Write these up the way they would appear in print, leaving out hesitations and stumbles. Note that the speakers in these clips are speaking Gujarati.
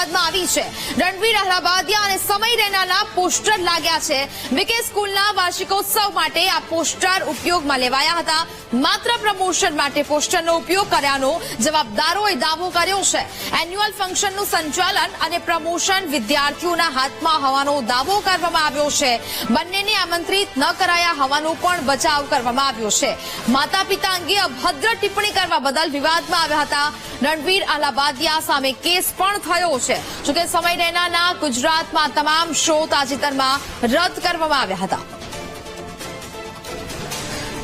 વિવાદમાં આવી છે। રણવીર અહલાબાદિયા અને સમય રૈનાના પોસ્ટર લાગ્યા છે। બીકે સ્કૂલના વાર્ષિકોત્સવ માટે આ પોસ્ટર ઉપયોગમાં લેવાયા હતા। માત્ર પ્રમોશન માટે પોસ્ટરનો ઉપયોગ કર્યાનો જવાબદારોએ દાવો કર્યો છે। એન્યુઅલ ફંક્શનનું સંચાલન અને પ્રમોશન વિદ્યાર્થીઓના હાથમાં હોવાનો દાવો કરવામાં આવ્યો છે। બંનેને આમંત્રિત ન કરાયા હોવાનો પણ બચાવ કરવામાં આવ્યો છે। માતા પિતા અંગે અભદ્ર ટિપ્પણી કરવા બદલ વિવાદમાં આવ્યા હતા। રણવીર અહલાબાદિયા સામે કેસ પણ થયો છે। જોકે સમય રૈનાના ગુજરાતમાં તમામ શો તાજેતરમાં રદ કરવામાં આવ્યા હતા।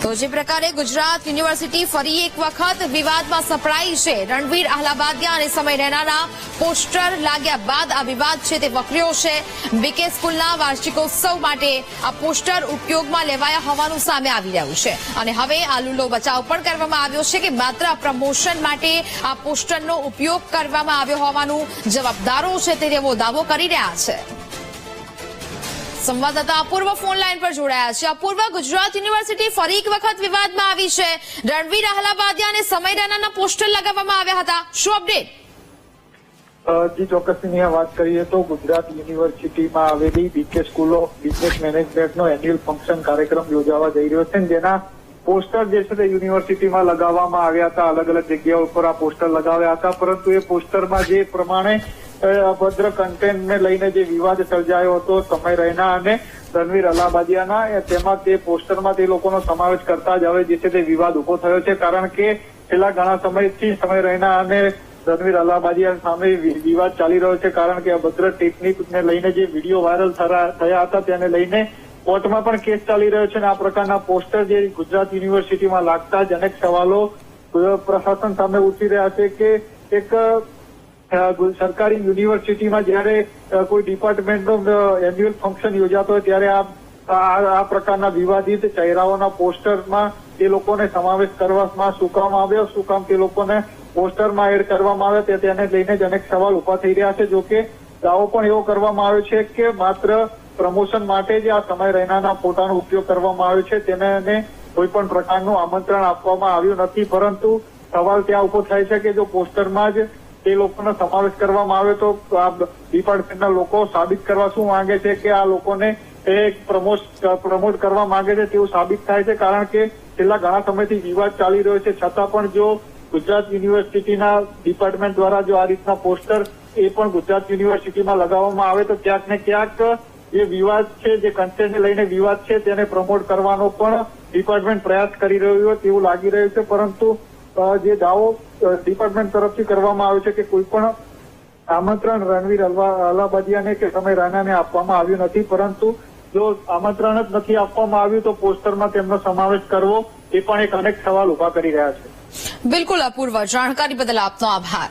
તો જે પ્રકારે ગુજરાત યુનિવર્સિટી ફરી એક વખત વિવાદમાં સપડાઈ છે। રણવીર અહલાબાદિયા અને સમય રૈનાના પોસ્ટર લાગ્યા બાદ આ વિવાદ છે તે વકર્યો છે। બીકે સ્કૂલના વાર્ષિકોત્સવ માટે આ પોસ્ટર ઉપયોગમાં લેવાયા હોવાનું સામે આવી રહ્યું છે અને હવે આ લૂલો બચાવ પણ કરવામાં આવ્યો છે કે માત્ર પ્રમોશન માટે આ પોસ્ટરનો ઉપયોગ કરવામાં આવ્યો હોવાનું જવાબદારો છે તેવો દાવો કરી રહ્યા છે। સંવાદદાતા અપૂર્વ ફોન લાઈન પર જોડાયા છે। અપૂર્વ, ગુજરાત યુનિવર્સિટી ફરી એક વખત વિવાદમાં આવી છે। રણવીર અહલાબાદિયા અને સમય રૈનાના પોસ્ટર લગાવવામાં આવ્યા હતા, શું અપડેટ? જી ચોક્કસની વાત કરીએ તો ગુજરાત યુનિવર્સિટીમાં આવેલી બીકે સ્કૂલ ઓફ બિઝનેસ મેનેજમેન્ટનો એન્યુઅલ ફંક્શન કાર્યક્રમ યોજાવા જઈ રહ્યો છે, જેના પોસ્ટર જે છે તે યુનિવર્સિટીમાં લગાવવામાં આવ્યા હતા। અલગ અલગ જગ્યાઓ પર આ પોસ્ટર લગાવ્યા હતા, પરંતુ એ પોસ્ટરમાં જે પ્રમાણે અભદ્ર કન્ટેન્ટને લઈને જે વિવાદ સર્જાયો હતો સમય રૈના અને રણવીર અહલાબાદિયાના, તેમાં તે પોસ્ટરમાં તે લોકોનો સમાવેશ કરતા જ હવે જે છે તે વિવાદ ઉભો થયો છે। કારણ કે છેલ્લા ઘણા સમયથી સમય રૈના અને રણવીર અહલાબાદિયા સામે વિવાદ ચાલી રહ્યો છે, કારણ કે અભદ્ર ટેકનિકને લઈને જે વિડીયો વાયરલ થયા હતા તેને લઈને કોર્ટમાં પણ કેસ ચાલી રહ્યો છે અને આ પ્રકારના પોસ્ટર જે ગુજરાત યુનિવર્સિટીમાં લાગતા જ અનેક સવાલો પ્રશાસન સામે ઉઠી રહ્યા છે કે એક સરકારી યુનિવર્સિટીમાં જયારે કોઈ ડિપાર્ટમેન્ટનો એન્યુઅલ ફંક્શન યોજાતો હોય ત્યારે આ પ્રકારના વિવાદિત ચહેરાઓના પોસ્ટરમાં તે લોકોને સમાવેશ કરવામાં શું કામ આવ્યો, શું કામ તે લોકોને પોસ્ટરમાં એડ કરવામાં આવે તેને લઈને જ અનેક સવાલ ઉભા થઈ રહ્યા છે। જોકે દાવો પણ એવો કરવામાં આવ્યો છે કે માત્ર પ્રમોશન માટે જ આ સમય રૈનાના ફોટાનો ઉપયોગ કરવામાં આવ્યો છે, તેને કોઈ પણ પ્રકારનું આમંત્રણ આપવામાં આવ્યું નથી। પરંતુ સવાલ ત્યાં ઉભો થાય છે કે જો પોસ્ટરમાં જ તે લોકોનો સમાવેશ કરવામાં આવે તો આ ડિપાર્ટમેન્ટના લોકો સાબિત કરવા શું માંગે છે કે આ લોકોને પ્રમોટ કરવા માંગે છે તેવું સાબિત થાય છે। કારણ કે છેલ્લા ઘણા સમયથી વિવાદ ચાલી રહ્યો છે, છતાં પણ જો ગુજરાત યુનિવર્સિટીના ડિપાર્ટમેન્ટ દ્વારા જો આ રીતના પોસ્ટર એ પણ ગુજરાત યુનિવર્સિટીમાં લગાવવામાં આવે તો ક્યાંક ને ક્યાંક જે વિવાદ છે, જે કન્ટેન્ટને લઈને વિવાદ છે તેને પ્રમોટ કરવાનો પણ ડિપાર્ટમેન્ટ પ્રયાસ કરી રહ્યું હોય તેવું લાગી રહ્યું છે। પરંતુ જે દાવો ડિપાર્ટમેન્ટ તરફથી કરવામાં આવ્યો છે કે કોઈ પણ આમંત્રણ રણવીર અહલાબાદિયાને કે સમય રૈનાને આપવામાં આવ્યું નથી, પરંતુ જો આમંત્રણ જ નથી આપવામાં આવ્યું તો પોસ્ટરમાં તેમનો સમાવેશ કરવો એ પણ એક અનેક સવાલ ઉભા કરી રહ્યા છે। બિલકુલ અપૂર્વ, જાણકારી બદલ આપનો આભાર।